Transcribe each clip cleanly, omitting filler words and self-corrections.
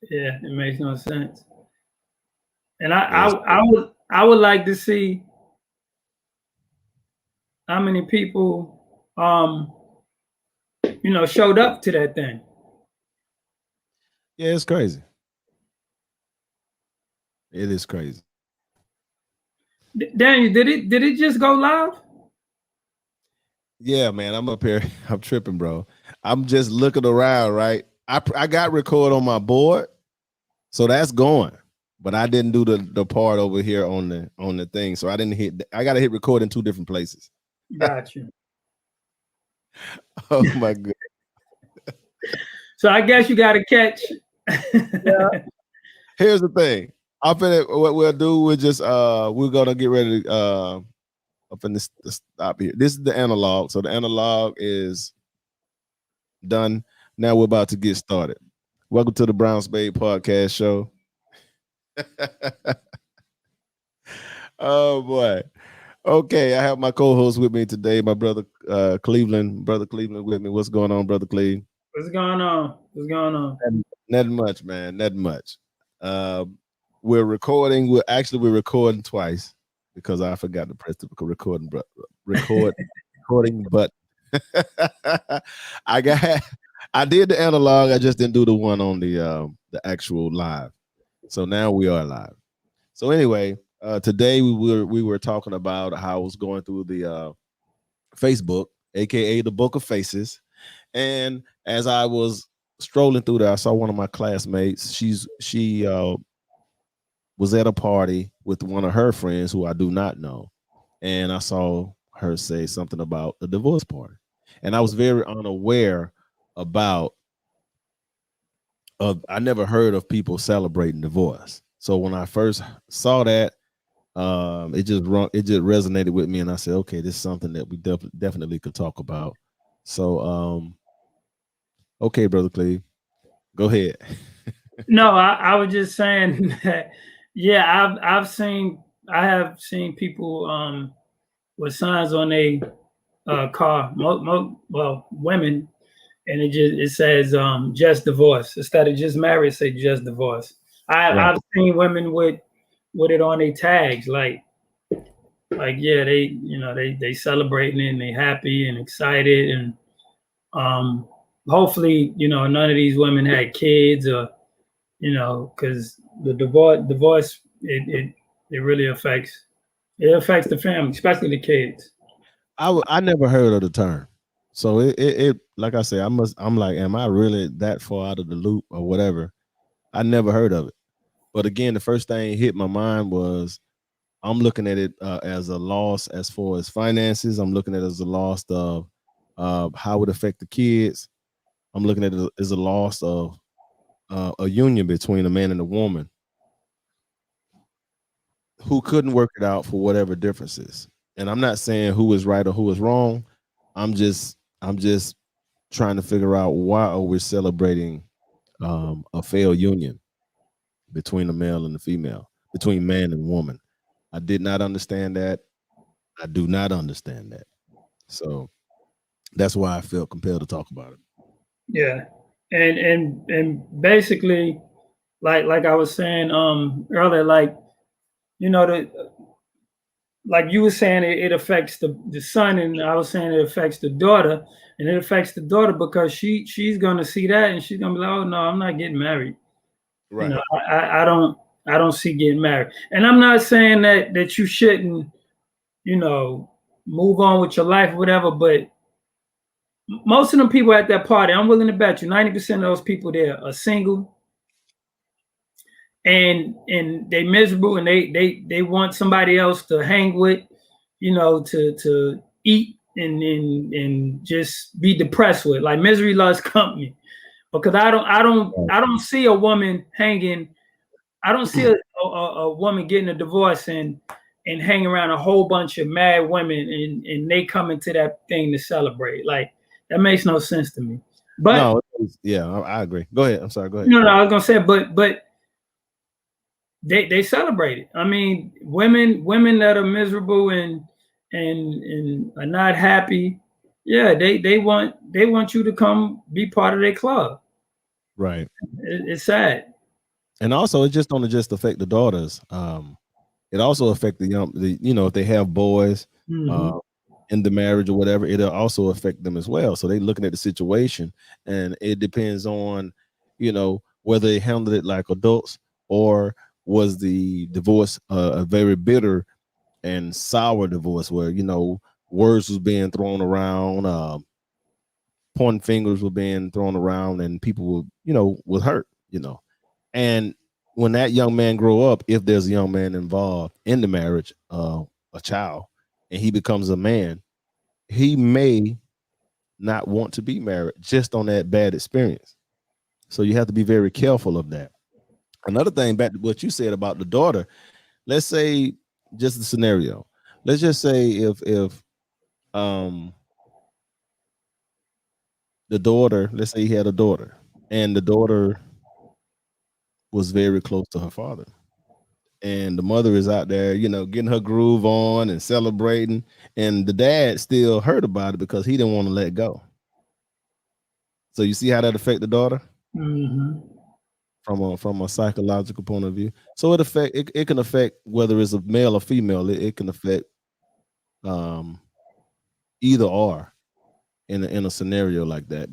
Yeah, it makes no sense. And I would like to see how many people showed up to that thing. Yeah, it's crazy. It is crazy. Daniel, did it just go live? Yeah, man, I'm up here. I'm tripping, bro. I'm just looking around, right? I got record on my board, so that's going. But I didn't do the part over here on the thing, so I didn't hit. I got to hit record in two different places. Got you. Oh my god. So I guess you got to catch. Yeah. Here's the thing. I'm finna what we'll do. We're just we're gonna get ready to I'm finna stop here. This is the analog. So the analog is done. Now we're about to get started. Welcome to the Brown Spade Podcast Show. Oh boy. Okay, I have my co-host with me today, my brother Cleveland. Brother Cleveland with me. What's going on, brother Cleve? What's going on? What's going on? Nothing much, man. Nothing much. Uh, we're recording. We're recording twice because I forgot to press the recording button. I did the analog. I just didn't do the one on the actual live. So now we are live. So anyway, today we were talking about how I was going through the Facebook, aka the Book of Faces, and as I was strolling through there, I saw one of my classmates. She was at a party with one of her friends who I do not know, and I saw her say something about the divorce party, and I was very unaware about. I never heard of people celebrating divorce. So when I first saw that, it just resonated with me, and I said, okay, this is something that we definitely could talk about. So okay, brother Cleve, go ahead. No, I was just saying that. Yeah, I have seen people with signs on a car. Well, women, and it says just divorce instead of just married. Say just divorce. Right. I've seen women with it on their tags, like yeah, they celebrating and they happy and excited, and um hopefully none of these women had kids, or because the divorce it really affects the family, especially the kids. I never heard of the term, so it like I said, I'm like, am I really that far out of the loop or whatever? I never heard of it. But again, the first thing hit my mind was I'm looking at it as a loss as far as finances. I'm looking at it as a loss of how it affect the kids. I'm looking at it as a loss of a union between a man and a woman who couldn't work it out for whatever differences. And I'm not saying who is right or who is wrong. I'm just trying to figure out why are we celebrating a failed union between the male and the female, between man and woman. I did not understand that. I do not understand that. So that's why I felt compelled to talk about it. Yeah, and basically, like I was saying earlier, like the like you were saying, it affects the son, and I was saying it affects the daughter, and it affects the daughter because she's gonna see that, and she's gonna be like, oh no, I'm not getting married. You Right. know, I don't see getting married, and I'm not saying that you shouldn't, you know, move on with your life or whatever, but most of them people at that party, I'm willing to bet you 90% of those people there are single, and they miserable, and they want somebody else to hang with, to eat and just be depressed with. Like misery loves company. Because I don't see a woman hanging. I don't see a woman getting a divorce and hang around a whole bunch of mad women, and they come into that thing to celebrate. Like that makes no sense to me. But No, yeah, I agree. Go ahead. I'm sorry. Go ahead. no, I was gonna say, but they celebrate it. I mean, women that are miserable and are not happy, yeah, they want you to come be part of their club. Right. It's sad. And also, it just don't just affect the daughters. It also affect if they have boys Mm-hmm. in the marriage or whatever, it'll also affect them as well. So they looking at the situation, and it depends on, whether they handled it like adults, or was the divorce a very bitter and sour divorce where words was being thrown around, pointing fingers were being thrown around, and people were was hurt, and when that young man grow up, if there's a young man involved in the marriage, a child, and he becomes a man, he may not want to be married just on that bad experience. So you have to be very careful of that. Another thing, back to what you said about the daughter, let's say, just the scenario. Let's just say if um the daughter, let's say he had a daughter, and the daughter was very close to her father, and the mother is out there, getting her groove on and celebrating, and the dad still hurt about it because he didn't want to let go. So you see how that affect the daughter Mm-hmm. from a psychological point of view. So it can affect whether it's a male or female. It can affect um either or in a scenario like that,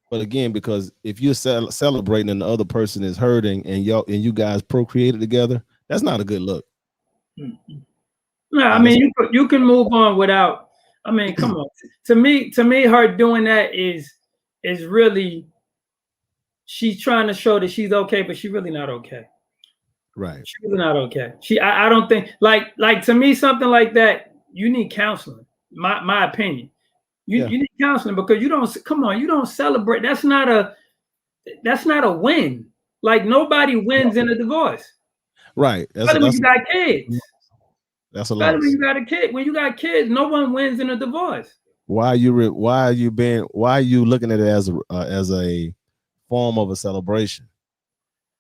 but again, because if you're celebrating and the other person is hurting, and you guys procreated together, that's not a good look. Mm-hmm. No, I Now that's mean you can move on without. I mean, come on. To me, her doing that is really, she's trying to show that she's okay, but she's really not okay. right. She's really not okay. I don't think, like to me, something like that, you need counseling. My opinion. You Yeah. you need counseling, because you don't, come on, you don't celebrate. That's not a win. Like, nobody wins in a divorce. Right. Especially when you got kids. That's a Especially loss. when you got a kid. When you got kids, no one wins in a divorce. Why are you looking at it as a form of a celebration?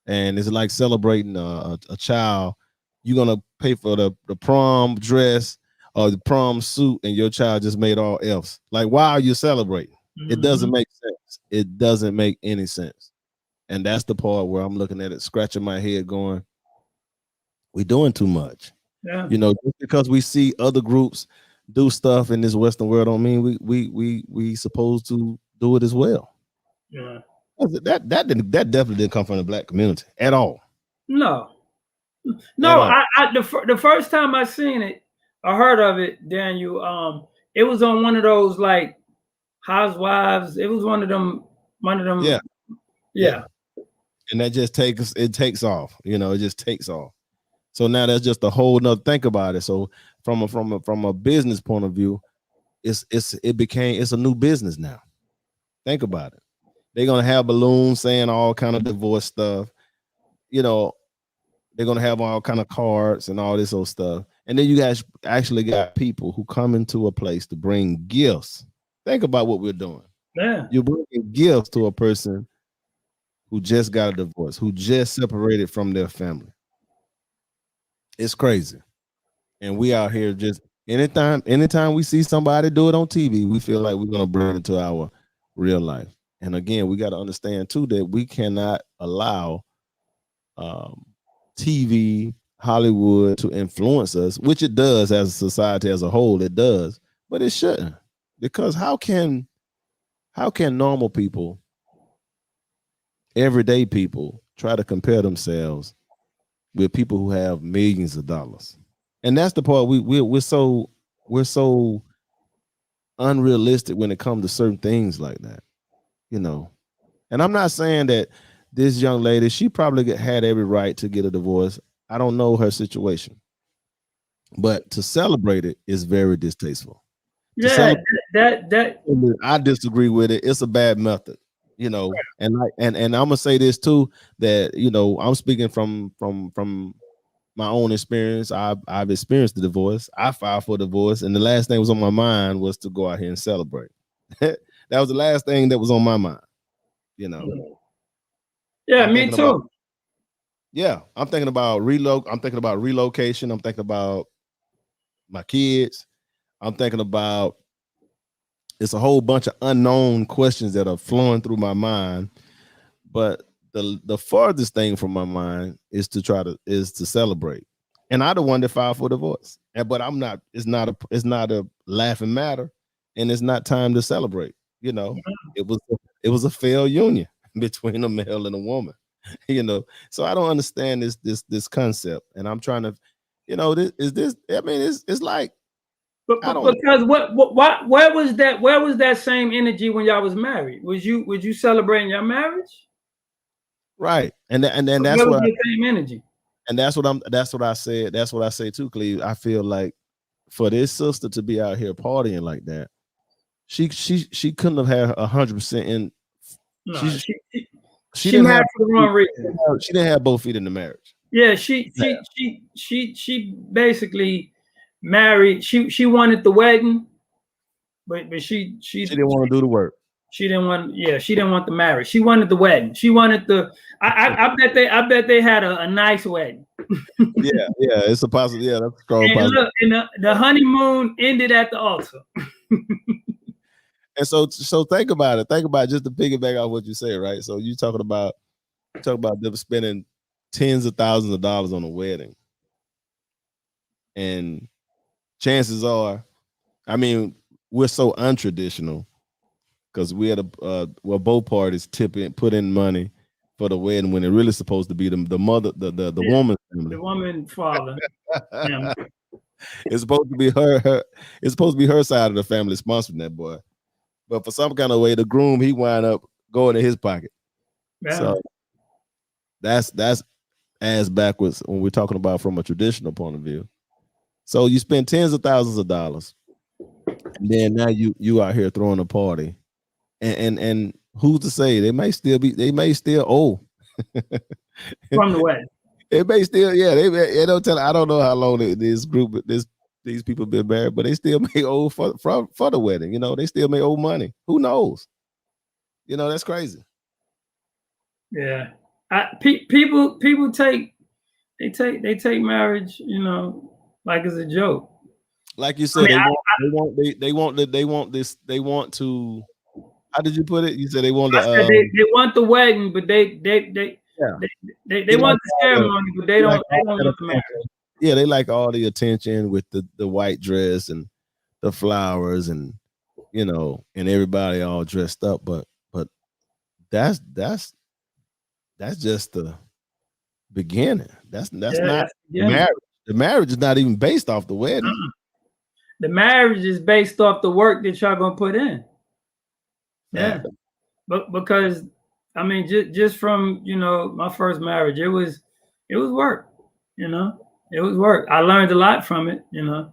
And it's like celebrating a child. You're gonna pay for the prom dress or the prom suit, and your child just made all F's. Like, why are you celebrating? It doesn't make sense. It doesn't make any sense. And that's the part where I'm looking at it, scratching my head, going, we're doing too much. Yeah. Just because we see other groups do stuff in this Western world don't mean we supposed to do it as well. Yeah. That definitely didn't come from the Black community at all. No. At No, all. the first time I seen it, I heard of it, Daniel. It was on one of those, like, Housewives. It was one of them. Yeah. Yeah. And that just takes off. It just takes off. So now that's just a whole nother, think about it. So from a business point of view, it's a new business now. Think about it. They're gonna have balloons saying all kind of divorce stuff. They're gonna have all kind of cards and all this old stuff. And then you guys actually got people who come into a place to bring gifts. Think about what we're doing. Yeah. You're bringing gifts to a person who just got a divorce, who just separated from their family. It's crazy. And we out here just anytime we see somebody do it on TV, we feel like we're gonna bring it to our real life. And again, we got to understand too that we cannot allow TV, Hollywood to influence us, which it does as a society as a whole. It does, but it shouldn't, because how can normal people, everyday people, try to compare themselves with people who have millions of dollars? And that's the part we're so unrealistic when it comes to certain things like that, And I'm not saying that this young lady, she probably had every right to get a divorce. I don't know her situation, but to celebrate it is very distasteful. Yeah, that I disagree with it. It's a bad method, and I'm gonna say this too, that I'm speaking from my own experience. I've experienced the divorce. I filed for divorce, and the last thing was on my mind was to go out here and celebrate. That was the last thing that was on my mind. Yeah, me too. I'm thinking about relocation. I'm thinking about my kids. I'm thinking about, it's a whole bunch of unknown questions that are flowing through my mind. But the farthest thing from my mind is to celebrate. And I the one that filed for divorce. But I'm not, it's not a laughing matter, and it's not time to celebrate. You know, it was a failed union between a male and a woman. You know, so I don't understand this concept, and I'm trying to, you know, I mean, it's like, because where was that same energy when y'all was married? Was you celebrating your marriage? Right, and that's where was what the same energy. And that's what I said. That's what I say too, Cleve. I feel like for this sister to be out here partying like that, she couldn't have had 100% in. No, she didn't married have for the wrong reason. She didn't have both feet in the marriage. Yeah, she basically married. She wanted the wedding, but she didn't want to do the work. She didn't want the marriage. She wanted the wedding. She wanted the. I bet they had a nice wedding. yeah, it's a positive. Yeah, that's a strong positive. Look, and the honeymoon ended at the altar. And so think about it. Think about, just to piggyback off what you say, right? So you talk about them spending tens of thousands of dollars on a wedding, and chances are, I mean, we're so untraditional because we had both parties put in money for the wedding when it really supposed to be the mother, the woman's family, the woman father. It's supposed to be her. It's supposed to be her side of the family sponsoring that boy. But for some kind of way, the groom, he wound up going in his pocket. Yeah. So that's ass backwards when we're talking about from a traditional point of view. So you spend tens of thousands of dollars, and then now you out here throwing a party, and who's to say they may still owe from the wedding. It may still, they don't tell. I don't know how long these people been married, but they still may owe for the wedding. You know, they still may owe money. Who knows? You know, that's crazy. Yeah, people take marriage, you know, like it's a joke. Like you said, they want this. They want to. How did you put it? You said they want to. They want the wedding, but they want the ceremony, but they don't want the marriage. Yeah, they like all the attention with the white dress and the flowers, and you know, and everybody all dressed up. But that's just the beginning. That's not marriage. The marriage is not even based off the wedding. The marriage is based off the work that y'all gonna put in. Yeah, but because I mean, just from, you know, my first marriage, it was work. You know, it was work. I learned a lot from it. You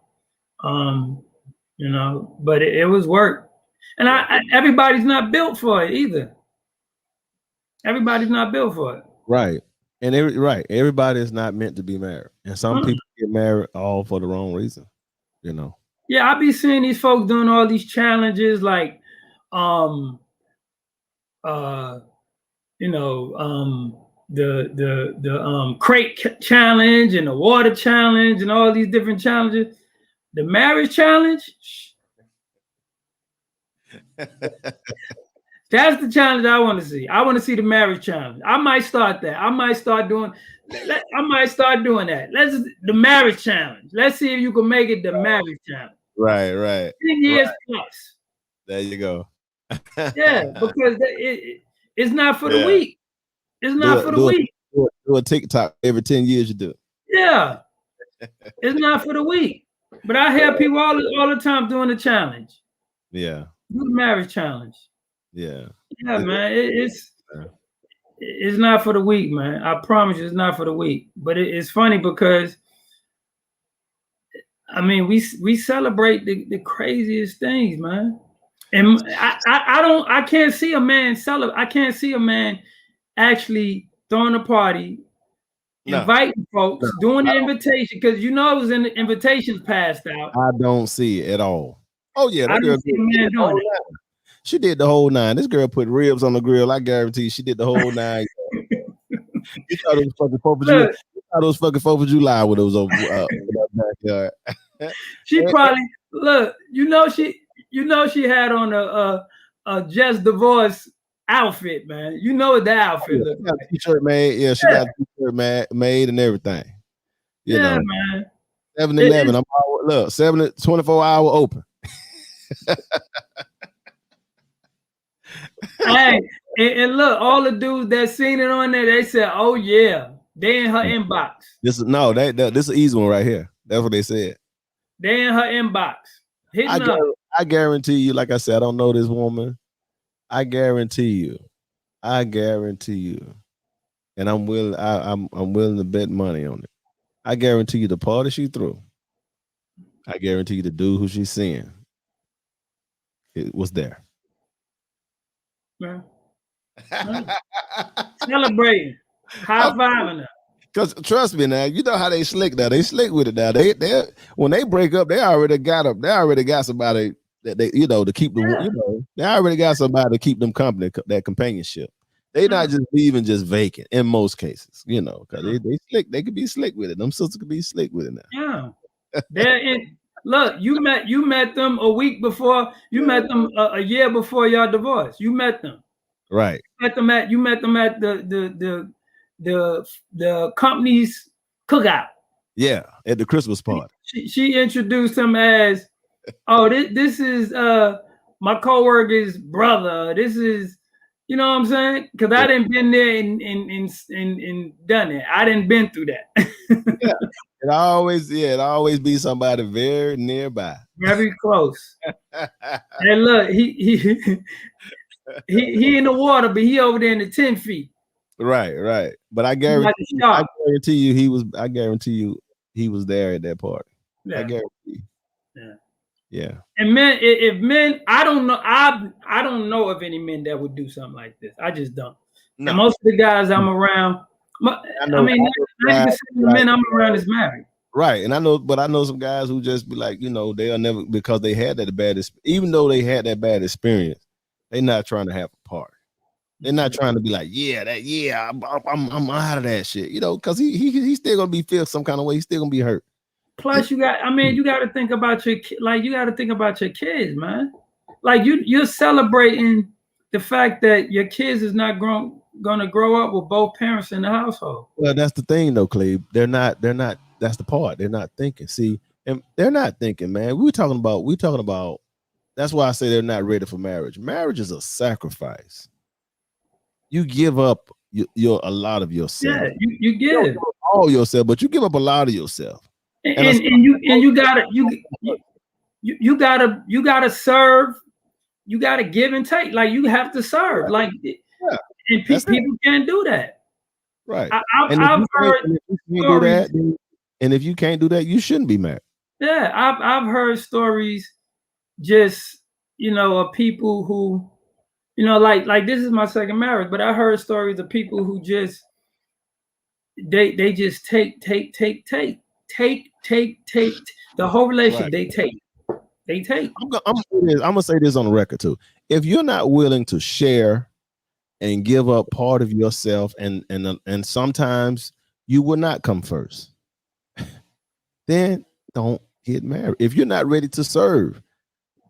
know, but it was work, and everybody's not built for it either. Everybody's not built for it. Right. And everybody is not meant to be married. And some people get married all for the wrong reason, you know. Yeah, I be seeing these folks doing all these challenges like the crate challenge and the water challenge and all these different challenges. The marriage challenge. That's the challenge I want to see. I want to see the marriage challenge. I might start that. I might start doing that. The marriage challenge. Let's see if you can make it the marriage challenge. Right. 10 years plus. There you go. Yeah, because it's not for the weak. It's not for the weak. Do a TikTok every 10 years you do. Yeah. It's not for the weak. But I hear people all the time doing the challenge. Yeah. Do the marriage challenge. Yeah, man. It's not for the weak, man. I promise you, it's not for the weak. But it's funny because I mean, we celebrate the craziest things, man. And I can't see a man celebrate. I can't see a man actually throwing a party, inviting folks, doing the invitation, because you know it was in the invitations passed out. I don't see it at all. Oh yeah, I don't see a man doing it. She did the whole nine. This girl put ribs on the grill. I guarantee she did the whole nine. You thought it was fucking 4th of July. You thought it was fucking 4th of July when it was over that backyard. She probably look. You know she had on a just divorced outfit, man. You know what that outfit Yeah, looks she got a like. t-shirt made. Yeah, she got a t-shirt made and everything. You Yeah, know, man. 7-Eleven. I'm look 24 hour open. Hey, and look, all the dudes that seen it on there, they said, "Oh yeah, they in her inbox." This is this is an easy one right here. That's what they said. They in her inbox, hitting up. I guarantee you, like I said, I don't know this woman. I guarantee you, and I'm willing. I'm willing to bet money on it. I guarantee you, the party she threw. I guarantee you, the dude who she's seeing, it was there. Man. Celebrating, high fiving her. Because trust me now, you know how they slick now. They slick with it now. They when they break up, they already got them. They already got somebody that they to keep them. Yeah. They already got somebody to keep them company, that companionship. They not just leaving just vacant in most cases, because they slick. They could be slick with it. Them sisters could be slick with it now. Yeah, they're in. Look, you met them a week before. You met them a year before y'all divorced. You met them. Right. You met them at the company's cookout. Yeah, at the Christmas party. She introduced him as, "Oh, this is my coworker's brother. This is, you know what I'm saying? Because I didn't been there and done it. I didn't been through that." Yeah. It always be somebody very nearby, very close. And look, he in the water, but he over there in the 10 feet. Right. But I guarantee you he was there at that party. Yeah. I guarantee you. Yeah. And men, if men, I don't know of any men that would do something like this. I just don't. No. And most of the guys I'm around, I mean, 90% of the men I'm around is married. Right. And I know some guys who just be like, they'll never, because they had that bad, even though they had that bad experience, they're not trying to have a party. They're not trying to be like, I'm out of that shit, because he's still gonna feel some kind of way. He's still gonna be hurt. Plus, you got to think about your kids, man. Like you're celebrating the fact that your kids is not gonna grow up with both parents in the household. Well, that's the thing, though, Cleve. They're not. That's the part. They're not thinking. See, and they're not thinking, man. We're talking about. That's why I say they're not ready for marriage. Marriage is a sacrifice. You give up a lot of yourself. Yeah, you give all yourself, but you give up a lot of yourself. And you gotta serve. You gotta give and take. Like you have to serve. Like and people can't do that. Right. I've heard stories. And if you can't do that, you shouldn't be married. Yeah, I've heard stories, just of people who, like this is my second marriage, but I heard stories of people who just they just take the whole relationship. Right. They take. I'm gonna say this on the record too. If you're not willing to share and give up part of yourself, and sometimes you will not come first, then don't get married. If you're not ready to serve,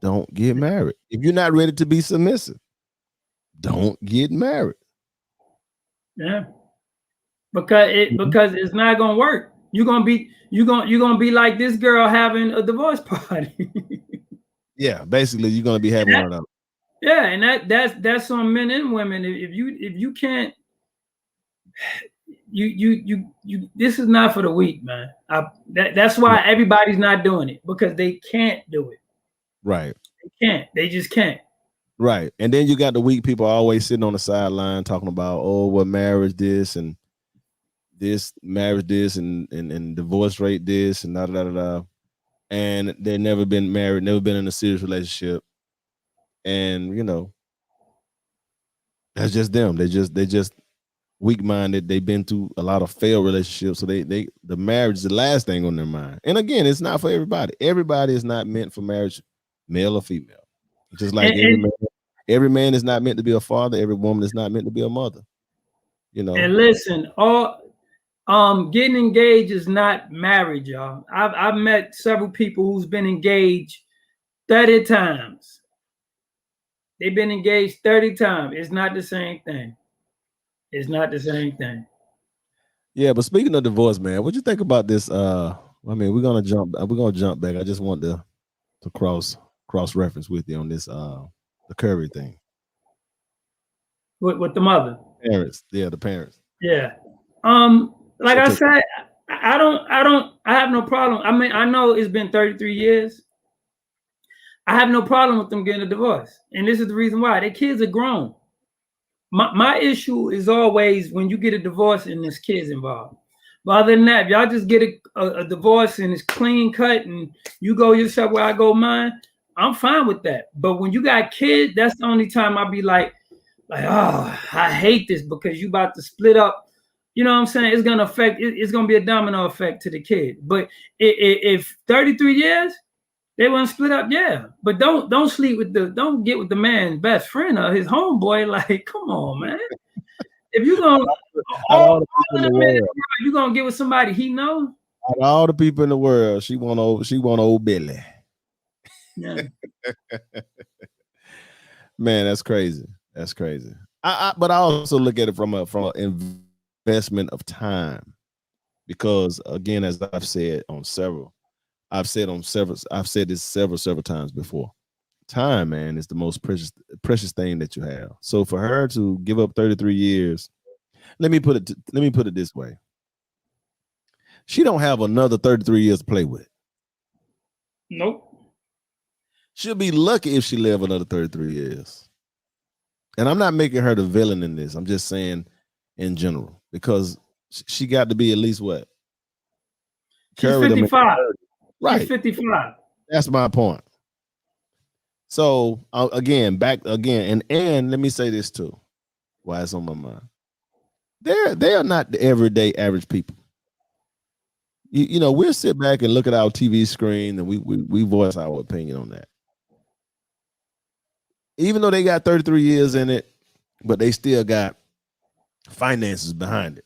don't get married. If you're not ready to be submissive, don't get married. Yeah. Because it's not gonna work. You're gonna be like this girl having a divorce party. Yeah, basically you're gonna be having one of them. Yeah, and that's on men and women. If you can't, you this is not for the weak, man. That's why everybody's not doing it, because they can't do it. Right. They can't. They just can't. Right. And then you got the weak people always sitting on the sideline talking about, oh, what marriage this and this, marriage this, and divorce rate this, and da da da da. And they've never been married, never been in a serious relationship. And that's just them. They just weak-minded. They've been through a lot of failed relationships. So the marriage is the last thing on their mind. And again, it's not for everybody. Everybody is not meant for marriage, male or female. Just like every man is not meant to be a father, every woman is not meant to be a mother. And listen, getting engaged is not marriage, y'all. I've met several people who's been engaged 30 times. They've been engaged 30 times. It's not the same thing. It's not the same thing. Yeah, but speaking of divorce, man, what you think about this? I mean, we're gonna jump back. I just want to cross reference with you on this the Curry thing. With the mother. Parents, yeah, the parents. Yeah. Like I said, I have no problem. I mean, I know it's been 33 years. I have no problem with them getting a divorce. And this is the reason why. Their kids are grown. My issue is always when you get a divorce and there's kids involved. But other than that, if y'all just get a divorce and it's clean cut and you go yourself where I go mine, I'm fine with that. But when you got kids, that's the only time I'll be like, oh, I hate this because you about to split up. You know what I'm saying? It's gonna affect. It's gonna be a domino effect to the kid. But if 33 years, they want to split up, yeah. But don't sleep with don't get with the man's best friend or his homeboy. Like, come on, man. If you're gonna you gonna get with somebody he knows. Out of all the people in the world, she want old Billy. Yeah. Man, that's crazy. That's crazy. But I also look at it from an investment of time, because again, as I've said this several times before. Time, man, is the most precious thing that you have. So for her to give up 33 years, let me put it this way. She don't have another 33 years to play with. Nope. She'll be lucky if she live another 33 years. And I'm not making her the villain in this. I'm just saying in general, because she got to be at least what? She's 55. Right. She's 55. That's my point. So again, and let me say this too, why it's on my mind. They are not the everyday average people. You know, we'll sit back and look at our TV screen and we voice our opinion on that. Even though they got 33 years in it, but they still got finances behind it,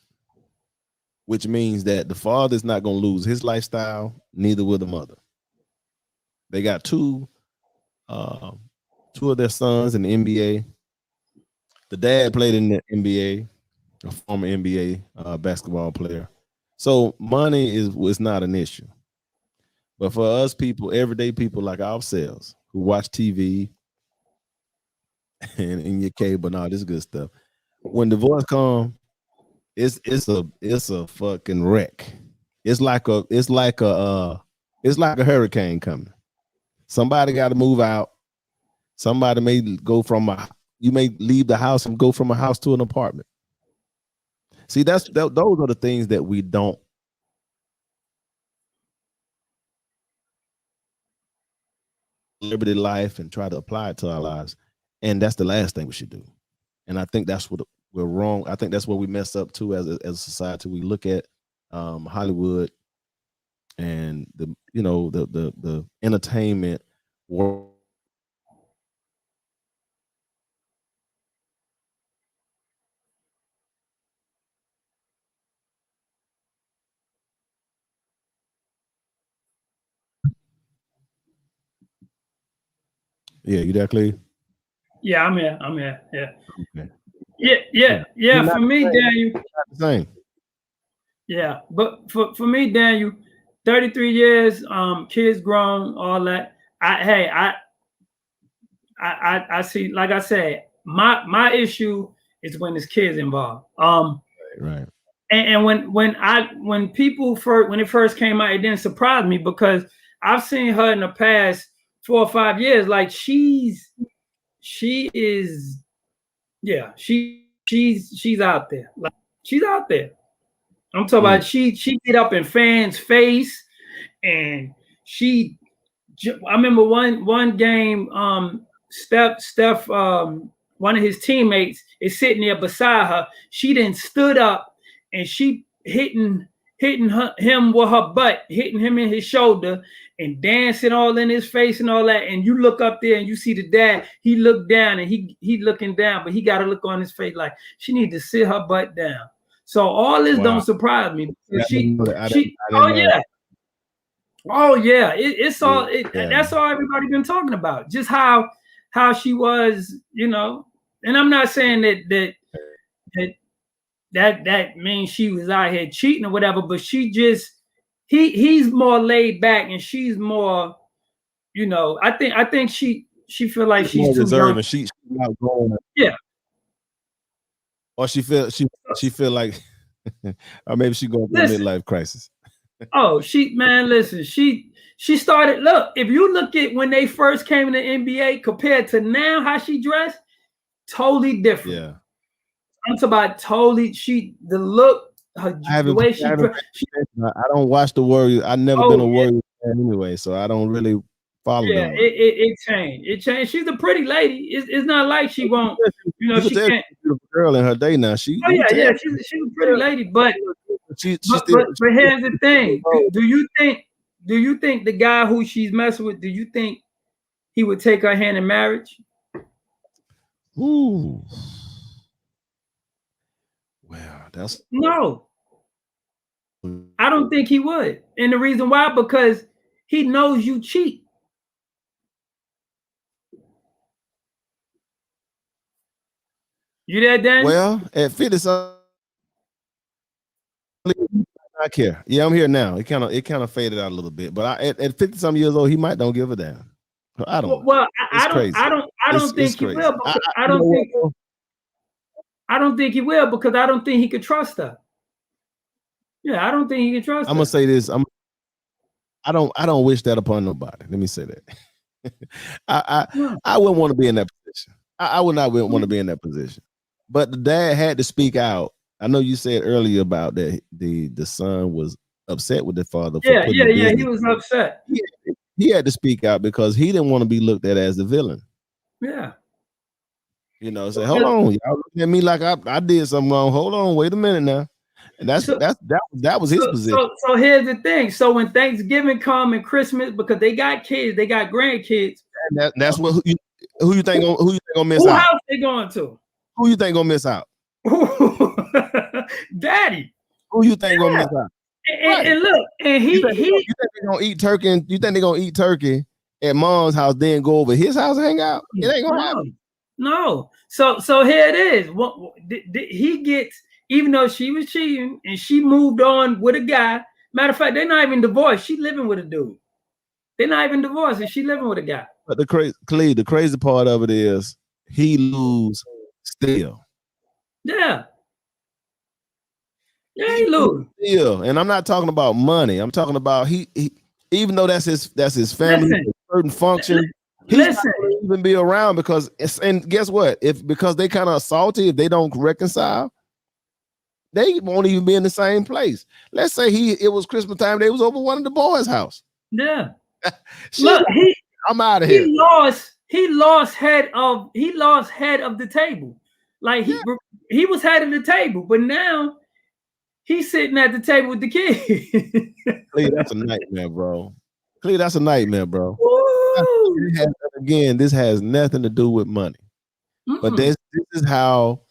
which means that the father's not going to lose his lifestyle, neither will the mother. They got two of their sons in the NBA. The dad played in the NBA, a former NBA basketball player. So money is not an issue. But for us people, everyday people like ourselves who watch TV and in your cable and all this good stuff, when divorce comes, it's a fucking wreck. It's like a hurricane coming. Somebody got to move out. Somebody may go you may leave the house and go from a house to an apartment. See, those are the things that we don't. Liberty life and try to apply it to our lives. And that's the last thing we should do. And I think that's what we're wrong. I think that's what we mess up too as a society. We look at Hollywood and the entertainment world. Yeah, you there, Cleve? Yeah, I'm here. Yeah. Okay. Yeah. For me, Daniel. Same. Yeah, but for me, Daniel, 33 years, kids grown, all that. I see. Like I said, my issue is when there's kids involved. Right. And when it first came out, it didn't surprise me because I've seen her in the past 4 or 5 years. Like she's out there. Like she's out there. I'm talking about she get up in fans' face, and I remember one game, Steph, one of his teammates is sitting there beside her. She then stood up and she hitting him with her butt, hitting him in his shoulder and dancing all in his face and all that. And you look up there and you see the dad, he looked down and he looking down, but he got a look on his face like she need to sit her butt down. So all this don't surprise me. Oh yeah. It's all that's all everybody been talking about. Just how how she was, you know. And I'm not saying that means she was out here cheating or whatever, but she just he's more laid back and she's more, you know. I think she feel like she's more too reserved young. and she's not going. Yeah. Or she feel like, or maybe she going through a midlife crisis. Oh, listen, she started. Look, if you look at when they first came in the NBA compared to now, how she dressed, totally different. Yeah. I'm talking about totally. The look, the way she dressed. I don't watch the Warriors. I've never been a Warriors fan anyway, so I don't really follow them. Yeah, it changed. It changed. She's a pretty lady. It's not like she won't. You know, she can't. Beautiful girl in her day now. She's a pretty lady, but but here's the thing. Do you think the guy who she's messing with, do you think he would take her hand in marriage? Ooh. Well, that's no. I don't think he would. And the reason why, because he knows you cheat. You there, Dan? Well, at 50 something, I care. Yeah, I'm here now. It kind of faded out a little bit, but at 50 some years old, he might don't give a damn. I don't. Well, I don't think he will. I don't think he will because I don't think he could trust her. Yeah, I don't think he can trust her. I'm gonna say this. I don't wish that upon nobody. Let me say that. I wouldn't want to be in that position. I would not want to be in that position. But the dad had to speak out. I know you said earlier about that the son was upset with the father. Yeah, he was upset. He had to speak out because he didn't want to be looked at as the villain. Yeah. You know, say, hold on, y'all looking at me like I did something wrong. Hold on, wait a minute now. And that was his position. So here's the thing. So when Thanksgiving come and Christmas, because they got kids, they got grandkids. And that's what who you think gonna miss out? Who house they going to? Who you think gonna miss out? Daddy. Who you think gonna miss out? And look, and you think they're gonna eat turkey? And you think they're gonna eat turkey at mom's house, then go over his house and hang out? It ain't gonna happen. No. So here it is. He gets, even though she was cheating and she moved on with a guy. Matter of fact, they're not even divorced. She living with a dude. They're not even divorced, and she living with a guy. But the crazy part of it is he lose still. Yeah. Yeah, he lose. Still. And I'm not talking about money. I'm talking about he even though that's his family, certain function, he's not gonna even be around because and guess what? Because they kind of salty, if they don't reconcile, they won't even be in the same place. Let's say it was Christmas time, they was over one of the boys' house. Yeah. Look, I'm out of here. He lost head of the table. Like he was head of the table, but now he's sitting at the table with the kid. Clee, that's a nightmare, bro. This has nothing to do with money. But this is how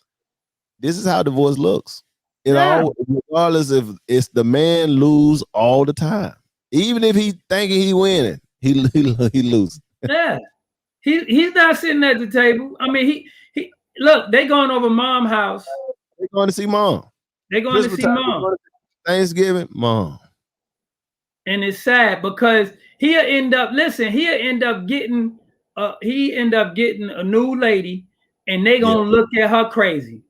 divorce looks. Regardless if it's the man lose all the time. Even if he thinking he winning, he loses. Yeah. He's not sitting at the table. I mean, he look, they going over mom's house. They're going to see mom. They're going to see mom. Thanksgiving, mom. And it's sad because he'll end up getting a new lady, and they gonna look at her crazy.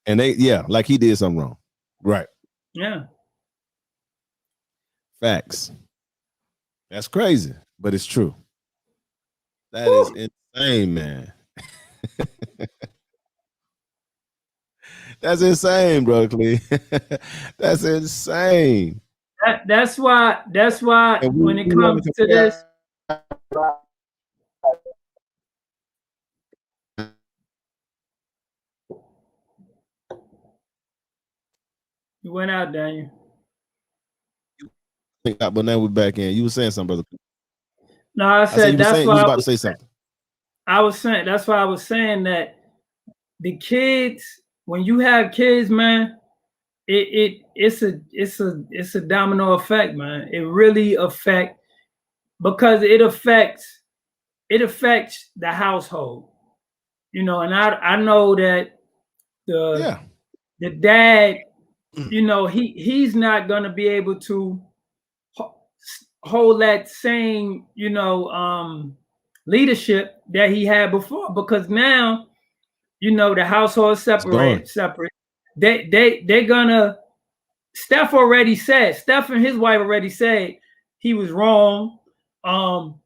And like he did something wrong. Right. Yeah. Facts. That's crazy, but it's true. That is insane, man. That's insane, bro, Clee. That's insane. That's why when it comes to this, you went out, Daniel. But now we're back in. You were saying something, brother. No, I said that's why you was about to say something. I was saying that's why I was saying that the kids, when you have kids, man, it's a domino effect, man. It really affects it affects the household, you know. And I know that the dad, you know, he's not going to be able to hold that same, you know, leadership that he had before, because now, you know, the household separate. They're gonna. Steph and his wife already said he was wrong.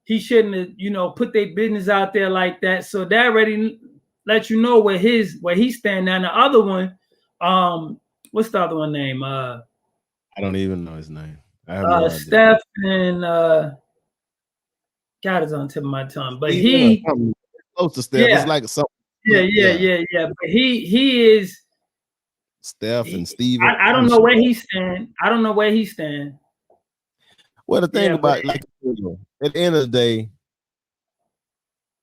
He shouldn't have, you know, put their business out there like that. So that already let you know where he's standing. And the other one, what's the other one name? I don't even know his name. I have no idea. Steph and God is on the tip of my tongue, but he close to Steph. It's like something. Yeah. But he is Steph and Steven. I don't know where he stand. Well, the thing about, like, at the end of the day,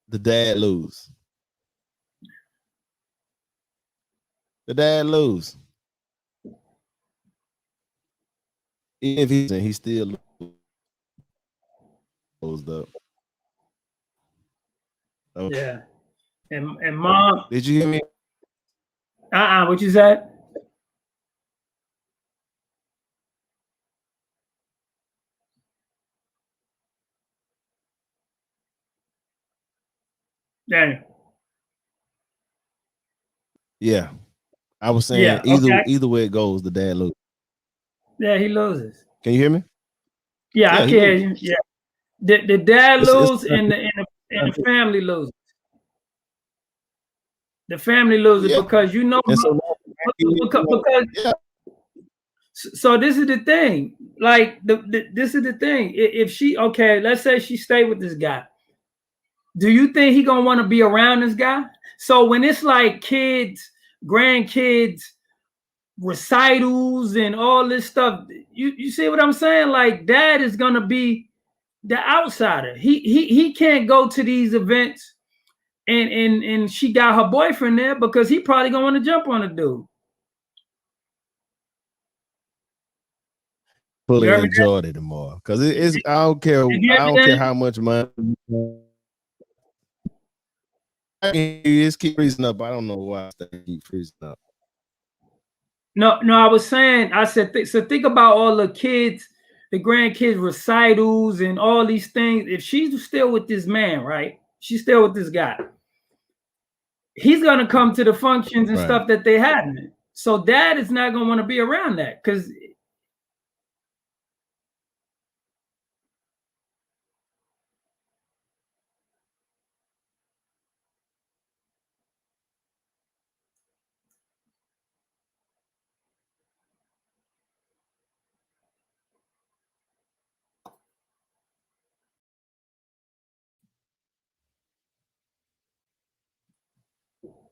the dad lose. The dad lose. Even if he still closed up. Okay. Yeah. And mom. Did you hear me? What you said? Daniel. Yeah. I was saying either way it goes, the dad loses. Yeah, he loses. Can you hear me? Yeah, I can hear you. Yeah. The dad loses and the family loses. The family loses because, you know, so this is the thing. Like this is the thing. If she, okay, let's say she stay with this guy. Do you think he gonna want to be around this guy? So when it's like kids, grandkids, recitals and all this stuff, you see what I'm saying? Like, dad is gonna be the outsider. He can't go to these events and she got her boyfriend there because he probably gonna want to jump on a dude. Fully enjoyed it more because it's I don't care how much money. Just keep freezing up. I don't know why I keep freezing up. No, I was saying, I said, so think about all the kids, the grandkids recitals and all these things. If she's still with this man, right? She's still with this guy. He's gonna come to the functions and stuff that they having. So dad is not gonna want to be around that because.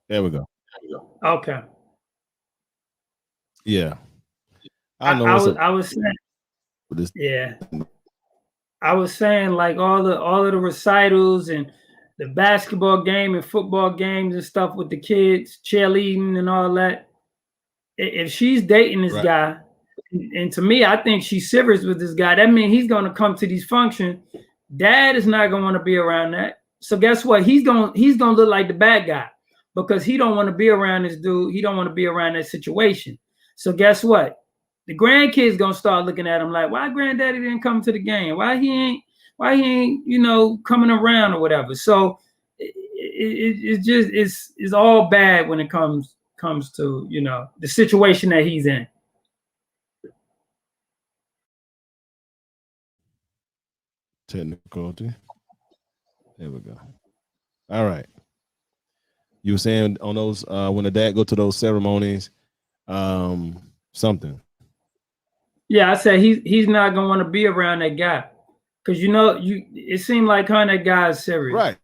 There we go. Okay. Yeah. I was saying, yeah. I was saying, like, all of the recitals and the basketball game and football games and stuff with the kids, cheerleading and all that. If she's dating this guy, and to me, I think she's serious with this guy, that means he's gonna come to these functions. Dad is not gonna want to be around that. So guess what? He's gonna look like the bad guy because he don't want to be around this dude. He don't want to be around that situation. So guess what? The grandkids gonna start looking at him like, why granddaddy didn't come to the game? Why he ain't, you know, coming around or whatever. So it's all bad when it comes to, you know, the situation that he's in. Technical. There we go. All right. You were saying on those when the dad go to those ceremonies, something. Yeah, I said he's not gonna want to be around that guy because, you know, it seemed like her and that guy is serious, right?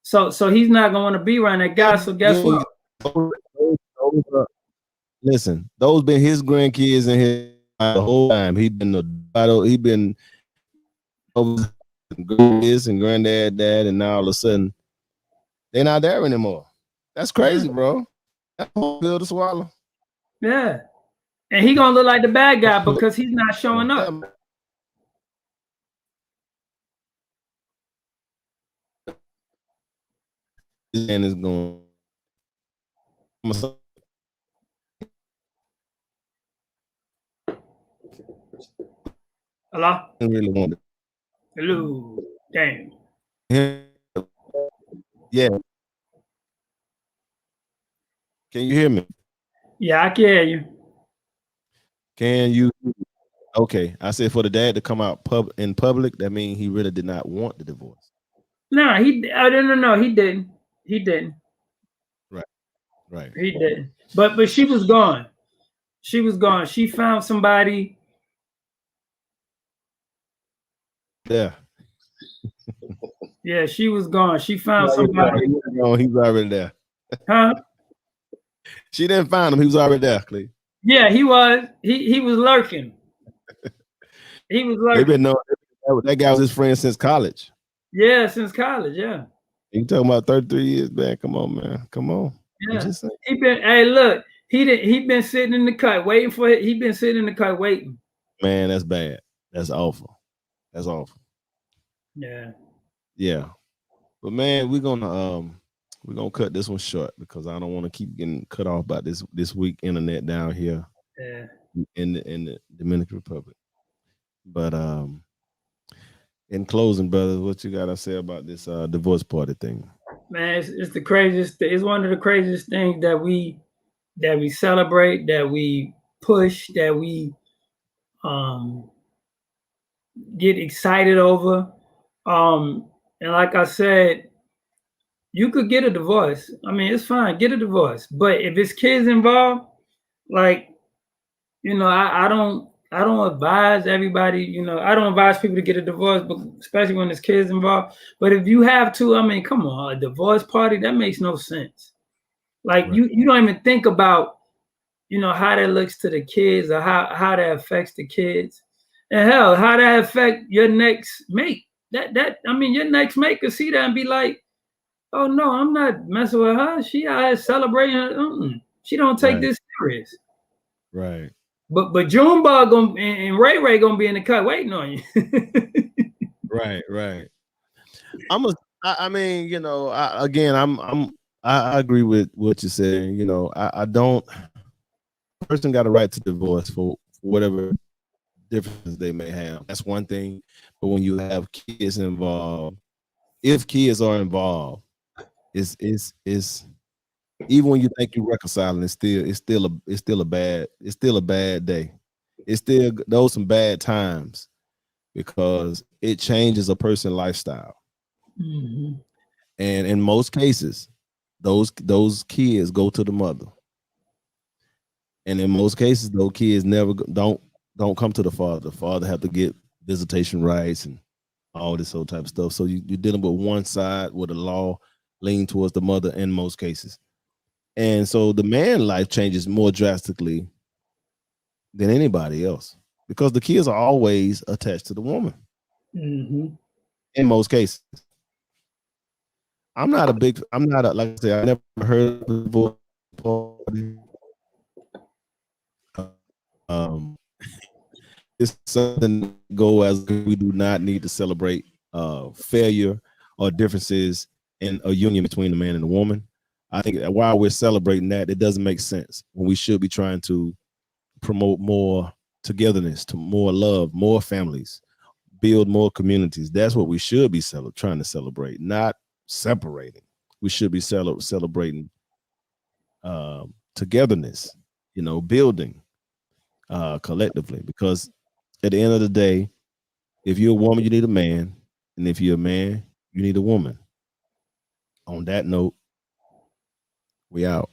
So he's not gonna want to be around that guy. So guess what? Listen, those been his grandkids and his the whole time. He been over this and granddad, dad, and now all of a sudden they're not there anymore. That's crazy, bro. That's a whole pill to swallow. Yeah. And he gonna look like the bad guy because he's not showing up. and is going. Hello? I really want Hello. Damn. it. Yeah. Can you hear me? Yeah, I can hear you. Can you? Okay. I said for the dad to come out in public, that means he really did not want the divorce. No, no, he didn't. He didn't. Right. He didn't. But she was gone. She was gone. She found somebody. Yeah. Yeah, she was gone. She found somebody. He's already there. Huh? She didn't find him. He was already there, Cleve. Yeah, he was. He was lurking. He was They've lurking. been knowing that guy was his friend since college. Yeah, since college. Yeah. You talking about 33 years back? Come on, man. Come on. Yeah. Hey, look, he been sitting in the cut waiting for it. He been sitting in the cut waiting. Man, that's bad. That's awful. That's awful. Yeah. Yeah. But man, we're gonna cut this one short because I don't want to keep getting cut off by this weak internet down here. Yeah. In the Dominican Republic. But in closing, brothers, what you gotta say about this divorce party thing? Man, it's the craziest. It's one of the craziest things that we celebrate, that we push, that we get excited over. And like I said, you could get a divorce. I mean, it's fine, get a divorce. But if it's kids involved, like, you know, I don't advise everybody, you know, I don't advise people to get a divorce, but especially when there's kids involved. But if you have to, I mean, come on, a divorce party, that makes no sense. Like Right. you don't even think about, you know, how that looks to the kids or how that affects the kids. And hell, how that affect your next mate. I mean, your next mate could see that and be like, oh no, I'm not messing with her. She out here celebrating. She don't take this serious. Right. But Junebug and Ray gonna be in the cut waiting on you. Right. I mean, you know, I agree with what you're saying. You know, I don't. Person got a right to divorce for whatever differences they may have. That's one thing. But when you have kids involved, if kids are involved, it's even when you think you're reconciling, it's still a bad day. It's still those some bad times because it changes a person's lifestyle. Mm-hmm. And in most cases, those kids go to the mother. And in most cases, those kids never don't come to the father. The father have to get visitation rights and all this whole type of stuff. So you're dealing with one side where the law lean towards the mother in most cases. And so the man life changes more drastically than anybody else because the kids are always attached to the woman. Mm-hmm. In most cases. Like I said, I never heard of the divorce party. It's something go as we do not need to celebrate failure or differences in a union between the man and the woman. I think that while we're celebrating that, it doesn't make sense when we should be trying to promote more togetherness, to more love, more families, build more communities. That's what we should be trying to celebrate, not separating. We should be celebrating togetherness, you know, building collectively. Because at the end of the day, if you're a woman, you need a man, and if you're a man, you need a woman. On that note, we out.